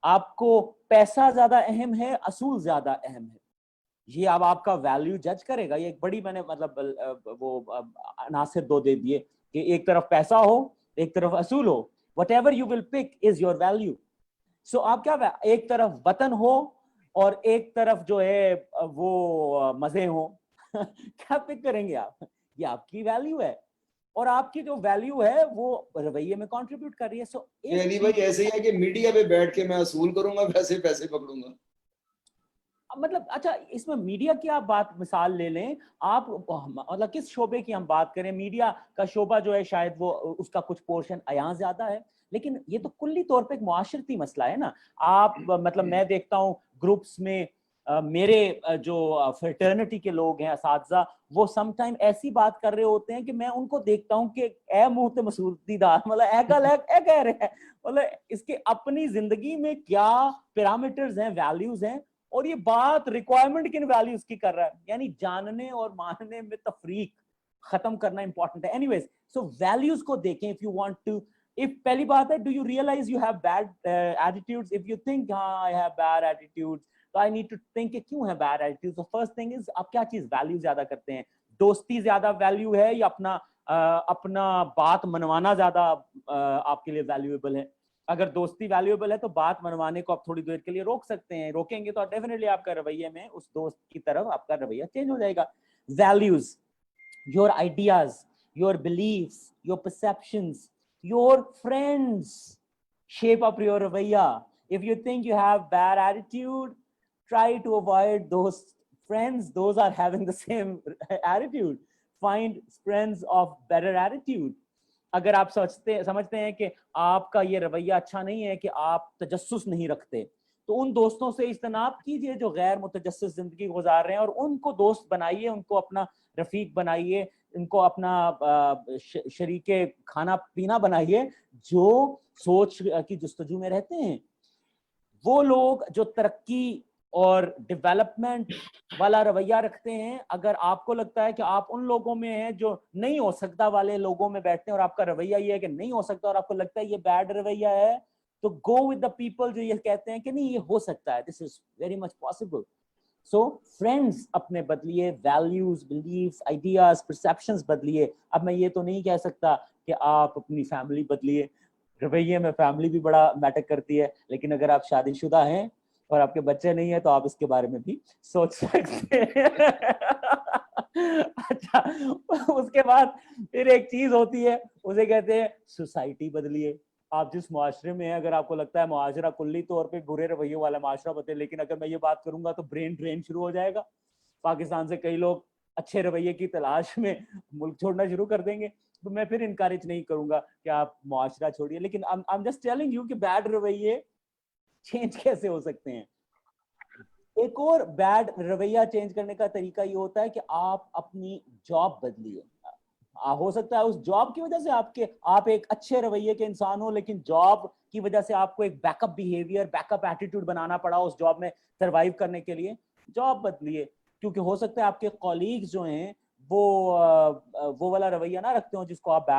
آپ کو پیسہ زیادہ اہم ہے, اصول زیادہ اہم ہے, یہ اب آپ کا ویلیو جج کرے گا. یہ ایک بڑی, میں نے مطلب وہ عناصر 2 دے دیے کہ ایک طرف پیسہ ہو, ایک طرف اصول ہو. whatever you will pick is your value. so آپ کیا, ایک طرف وطن ہو اور ایک طرف جو ہے وہ مزے ہو, کیا پک کریں گے آپ؟ یہ آپ کی ویلیو ہے. اور آپ کی جو ویلیو ہے وہ رویے میں کنٹریبیوٹ کر رہی ہے. سو علی بھائی ایسے ہی ہے کہ میڈیا پہ بیٹھ کے میں اصول کروں گا, ویسے پیسے پکڑوں گا. مطلب اچھا اس میں میڈیا کی آپ بات مثال لے لیں, آپ مطلب کس شعبے کی ہم بات کریں, میڈیا کا شعبہ جو ہے شاید وہ اس کا کچھ پورشن عیاں زیادہ ہے, لیکن یہ تو کلی طور پہ ایک معاشرتی مسئلہ ہے نا. آپ مطلب میں دیکھتا ہوں گروپس میں میرے جو فرٹرنٹی کے لوگ ہیں اساتذہ, وہ سم ٹائم ایسی بات کر رہے ہوتے ہیں کہ میں ان کو دیکھتا ہوں کہ اے منہ تے مسعودی دار, مطلب اے گل اے کہہ رہے ہیں, مطلب اس کے اپنی زندگی میں کیا پیرامیٹرز ہیں, ویلیوز ہیں, اور یہ بات ریکوائرمنٹ کن ویلیوز کی کر رہا ہے. یعنی جاننے اور ماننے میں تفریق ختم کرنا امپورٹنٹ ہے. اینی ویز, سو ویلیوز کو دیکھیں. If you want to, if پہلی بات ہے, do you realize you have bad attitudes? If you think I have bad attitudes, so I need to think کہ کیوں ہے bad attitudes. So first thing is آپ کیا چیز ویلیو زیادہ کرتے ہیں, دوستی زیادہ ویلیو ہے یا اپنا بات منوانا زیادہ آپ کے لیے ویلیویبل ہے. اگر دوستی ویلیوبل ہے تو بات منوانے کو آپ تھوڑی دیر کے لیے روک سکتے ہیں, روکیں گے تو ڈیفینیٹلی آپ کا رویے میں اس دوست کی طرف آپ کا رویہ چینج ہو جائے گا. Values, your ideas, your beliefs, your perceptions, your friends shape up your رویہ. If you think you have bad attitude, try to avoid those friends, those are having the same attitude. Find friends of better attitude. اگر آپ سمجھتے ہیں کہ آپ کا یہ رویہ اچھا نہیں ہے, کہ آپ تجسس نہیں رکھتے, تو ان دوستوں سے اجتناب کیجئے جو غیر متجسس زندگی گزار رہے ہیں, اور ان کو دوست بنائیے, ان کو اپنا رفیق بنائیے, ان کو اپنا شریک کھانا پینا بنائیے جو سوچ کی جستجو میں رہتے ہیں. وہ لوگ جو ترقی اور ڈیولپمنٹ والا رویہ رکھتے ہیں, اگر آپ کو لگتا ہے کہ آپ ان لوگوں میں ہیں جو نہیں ہو سکتا والے لوگوں میں بیٹھتے ہیں, اور آپ کا رویہ یہ ہے کہ نہیں ہو سکتا, اور آپ کو لگتا ہے یہ بیڈ رویہ ہے, تو گو ود دا پیپل جو یہ کہتے ہیں کہ نہیں یہ ہو سکتا ہے, this is very much possible. So friends اپنے بدلیے, ویلیوز, بلیفس, آئیڈیاز, پرسیپشنز بدلیے. اب میں یہ تو نہیں کہہ سکتا کہ آپ اپنی فیملی بدلیے, رویے میں فیملی بھی بڑا میٹر کرتی ہے, لیکن اگر آپ شادی شدہ ہیں اور آپ کے بچے نہیں ہیں تو آپ اس کے بارے میں بھی سوچ سکتے ہیں. اچھا, اس کے بعد پھر ایک چیز ہوتی ہے, اسے کہتے ہیں سوسائٹی بدلیے. آپ جس معاشرے میں ہیں, اگر آپ کو لگتا ہے معاشرہ کلی طور پہ برے رویوں والا معاشرہ بتے, لیکن اگر میں یہ بات کروں گا تو برین ڈرین شروع ہو جائے گا. پاکستان سے کئی لوگ اچھے رویے کی تلاش میں ملک چھوڑنا شروع کر دیں گے, تو میں پھر انکریج نہیں کروں گا کہ آپ معاشرہ چھوڑیے. لیکن I'm just telling you کہ بیڈ رویے چینج کیسے ہو سکتے ہیں. ایک اور بیڈ رویہ چینج کرنے کا طریقہ یہ ہوتا ہے کہ آپ اپنی جاب بدلیے. ہو سکتا ہے اس جاب کی وجہ سے آپ ایک اچھے رویے کے انسان ہو, لیکن جاب کی وجہ سے آپ کو ایک back up behaviour, back up attitude بنانا پڑا اس جاب میں سروائیو کرنے کے لیے. جاب بدلیے, کیونکہ ہو سکتا ہے آپ کے کولیگز جو ہیں وہ والا رویہ نہ رکھتے ہوں جس کو آپ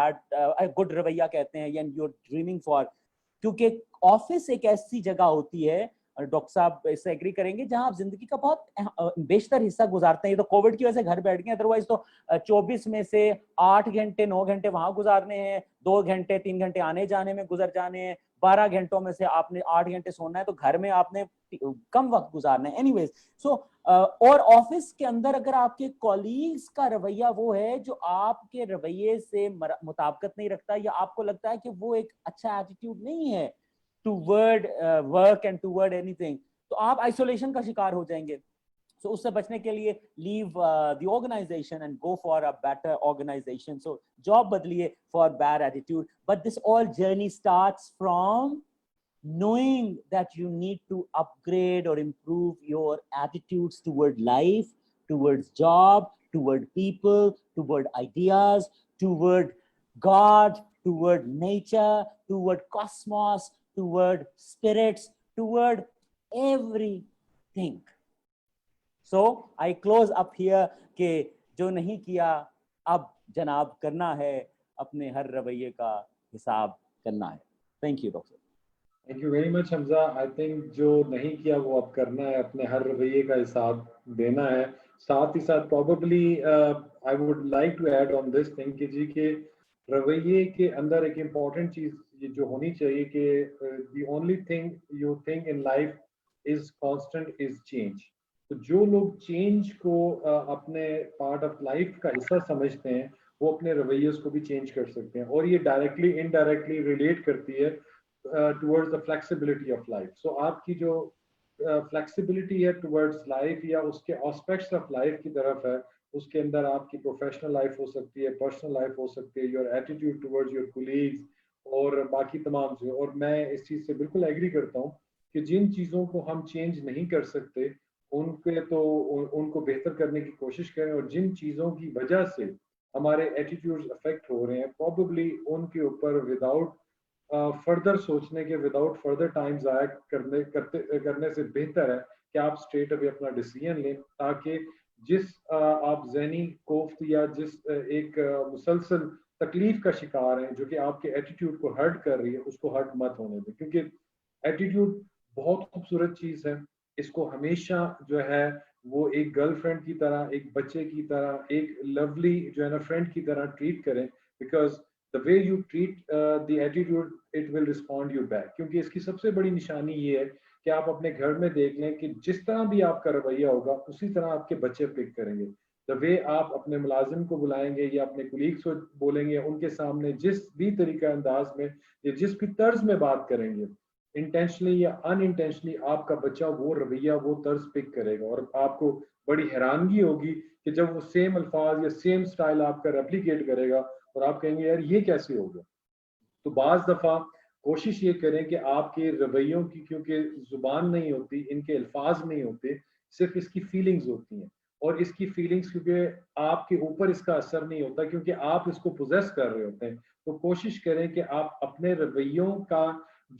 گڈ رویہ کہتے ہیں, یا یو ڈریمنگ فار. کیونکہ آفس ایک ایسی جگہ ہوتی ہے, اور ڈاکٹر صاحب اس سے ایگری کریں گے, جہاں آپ زندگی کا بہت بیشتر حصہ گزارتے ہیں. یہ تو کووڈ کی وجہ سے گھر بیٹھ گئے, ادروائز تو 24 میں سے 8 گھنٹے 9 گھنٹے وہاں گزارنے ہیں, 2 گھنٹے 3 گھنٹے آنے جانے میں گزر جانے ہیں, 12 گھنٹوں میں سے آپ نے 8 گھنٹے سونا ہے, تو گھر میں آپ نے کم وقت گزارنا ہے. اینی ویز, سو اور آفس کے اندر اگر آپ کے کولیگز کا رویہ وہ ہے جو آپ کے رویے سے مطابقت نہیں رکھتا, یا آپ کو لگتا ہے کہ وہ ایک اچھا ایٹیٹیوڈ نہیں ہے toward work and toward any thing, تو آپ آئسولیشن کا شکار ہو جائیں گے. سو اس سے بچنے کے لیے leave the organisation and go for a better organisation. So job بدلیے for bad attitude. But this all journey starts from knowing that you need to upgrade or improve your attitudes toward life, towards job, toward people, toward ideas, toward God, toward nature, toward cosmos, toward spirits, toward everything. So I close up here کہ جو نہیں کیا اب جناب کرنا ہے, اپنے ہر رویے کا حساب کرنا ہے. Thank you, Doctor. Thank you very much Hamza. I think جو نہیں کیا وہ اب کرنا ہے, اپنے ہر رویے کا حساب دینا ہے. ساتھ ہی ساتھ probably I would like to add on this thing کہ جی کہ رویے کے اندر ایک امپورٹنٹ چیز یہ جو ہونی چاہیے کہ the only thing you think in life is constant is change. تو جو لوگ چینج کو اپنے پارٹ آف لائف کا حصہ سمجھتے ہیں وہ اپنے رویے کو بھی چینج کر سکتے ہیں. اور یہ ڈائریکٹلی انڈائریکٹلی ریلیٹ کرتی ہے towards the flexibility of life. So آپ کی جو فلیکسیبلٹی ہے ٹورڈز لائف یا اس کے آسپیکٹس آف لائف کی طرف ہے, اس کے اندر آپ کی پروفیشنل لائف ہو سکتی ہے, پرسنل لائف ہو سکتی ہے, your attitude towards your colleagues اور باقی تمام چیزیں. اور میں اس چیز سے بالکل ایگری کرتا ہوں کہ جن چیزوں کو ہم چینج نہیں کر سکتے ان کو بہتر کرنے کی کوشش کریں, اور جن چیزوں کی وجہ سے ہمارے ایٹیٹیوڈز افیکٹ ہو رہے ہیں پروبیبلی ان کے اوپر وداؤٹ فردر سوچنے کے, وداؤٹ فردر ٹائم ضائع کرنے سے بہتر ہے کہ آپ اسٹریٹ اوے اپنا ڈیسیژن لیں, تاکہ جس آپ ذہنی کوفت یا جس ایک مسلسل تکلیف کا شکار ہیں جو کہ آپ کے ایٹیٹیوڈ کو ہرٹ کر رہی ہے, اس کو ہرٹ مت ہونے دیں. کیونکہ ایٹیٹیوڈ بہت خوبصورت چیز ہے, اس کو ہمیشہ جو ہے وہ ایک گرل فرینڈ کی طرح, ایک بچے کی طرح, ایک لولی جو ہے نا فرینڈ کی طرح ٹریٹ کریں, because the way you treat the attitude it will respond you back. کیونکہ اس کی سب سے بڑی نشانی یہ ہے کہ آپ اپنے گھر میں دیکھ لیں کہ جس طرح بھی آپ کا رویہ ہوگا اسی طرح آپ کے بچے پک کریں گے. the way آپ اپنے ملازم کو بلائیں گے یا اپنے کولیگس کو بولیں گے, ان کے سامنے جس بھی طریقہ انداز میں یا جس بھی طرز میں بات کریں گے, انٹینشنلی یا ان انٹینشنلی آپ کا بچہ وہ رویہ وہ طرز پک کرے گا. اور آپ کو بڑی حیرانگی ہوگی کہ جب وہ سیم الفاظ یا سیم سٹائل آپ کا ریپلیکیٹ کرے گا اور آپ کہیں گے یار یہ کیسے ہوگا. تو بعض دفعہ کوشش یہ کریں کہ آپ کے رویوں کی, کیونکہ زبان نہیں ہوتی, ان کے الفاظ نہیں ہوتے, صرف اس کی فیلنگز ہوتی ہیں, اور اس کی فیلنگز کیونکہ آپ کے اوپر اس کا اثر نہیں ہوتا کیونکہ آپ اس کو پوزیس کر رہے ہوتے ہیں. تو کوشش کریں کہ آپ اپنے رویوں کا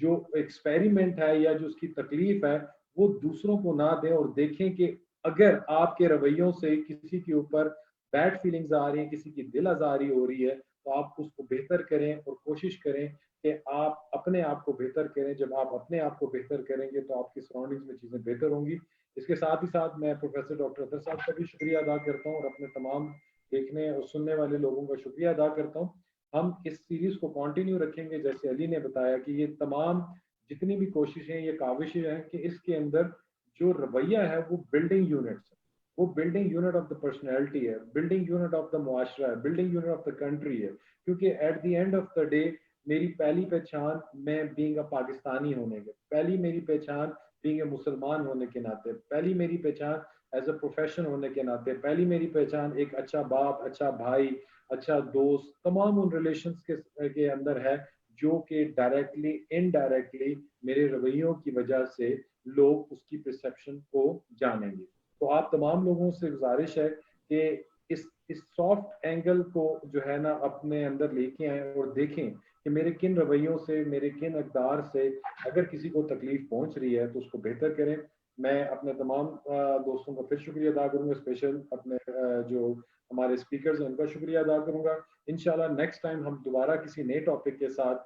جو ایکسپیریمنٹ ہے یا جو اس کی تکلیف ہے وہ دوسروں کو نہ دیں, اور دیکھیں کہ اگر آپ کے رویوں سے کسی کے اوپر بیڈ فیلنگز آ رہی ہیں, کسی کی دل آزاری ہو رہی ہے, تو آپ اس کو بہتر کریں اور کوشش کریں کہ آپ اپنے آپ کو بہتر کریں. جب آپ اپنے آپ کو بہتر کریں گے تو آپ کی سراؤنڈنگز میں چیزیں بہتر ہوں گی. اس کے ساتھ ہی ساتھ میں پروفیسر ڈاکٹر اطہر صاحب کا بھی شکریہ ادا کرتا ہوں, اور اپنے تمام دیکھنے اور سننے والے لوگوں کا شکریہ ادا کرتا ہوں. ہم اس سیریز کو کنٹینیو رکھیں گے, جیسے علی نے بتایا کہ یہ تمام جتنی بھی کوششیں, یہ کاوشیں ہیں کہ اس کے اندر جو رویہ ہے وہ بلڈنگ یونٹس ہے, وہ building unit of the personality ہے, بلڈنگ یونٹ آف دا معاشرہ ہے, building unit of the country ہے. کیونکہ at the end of the day میری پہلی پہچان میں بینگ اے پاکستانی ہونے کے, پہلی میری پہچان بینگ اے مسلمان ہونے کے ناطے, پہلی میری پہچان ایز اے پروفیشن ہونے کے ناطے, پہلی میری پہچان ایک اچھا باپ, اچھا بھائی, اچھا دوست, تمام ان ریلیشنز کے اندر ہے جو کہ ڈائریکٹلی انڈائریکٹلی میرے رویوں کی وجہ سے لوگ اس کی پرسیپشن کو جانیں گے. تو آپ تمام لوگوں سے گزارش ہے کہ اس سافٹ اینگل کو جو ہے نا اپنے اندر لے کے آئیں اور دیکھیں کہ میرے کن رویوں سے, میرے کن اقدار سے اگر کسی کو تکلیف پہنچ رہی ہے تو اس کو بہتر کریں. میں اپنے تمام دوستوں کا پھر شکریہ ادا کروں گا, اسپیشل اپنے جو ہمارے اسپیکرز ہیں ان کا شکریہ ادا کروں گا. انشاءاللہ نیکسٹ ٹائم ہم دوبارہ کسی نئے ٹاپک کے ساتھ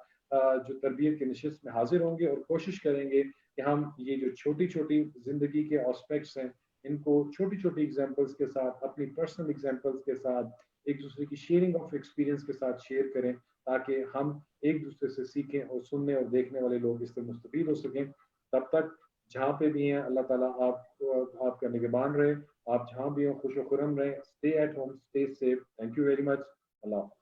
جو تربیت کی نشست میں حاضر ہوں گے, اور کوشش کریں گے کہ ہم یہ جو چھوٹی چھوٹی زندگی کے آسپیکٹس ہیں ان کو چھوٹی چھوٹی ایگزامپلس کے ساتھ, اپنی پرسنل ایگزامپلس کے ساتھ, ایک دوسرے کی شیئرنگ آف ایکسپیرینس کے ساتھ شیئر کریں, تاکہ ہم ایک دوسرے سے سیکھیں اور سننے اور دیکھنے والے لوگ اس سے مستفید ہو سکیں. تب تک جہاں پہ بھی ہیں اللہ تعالیٰ آپ کا نگہبان رہے, آپ جہاں بھی ہوں خوش و خرم رہیں. Stay at home, stay safe. Thank you very much. اللہ حافظ.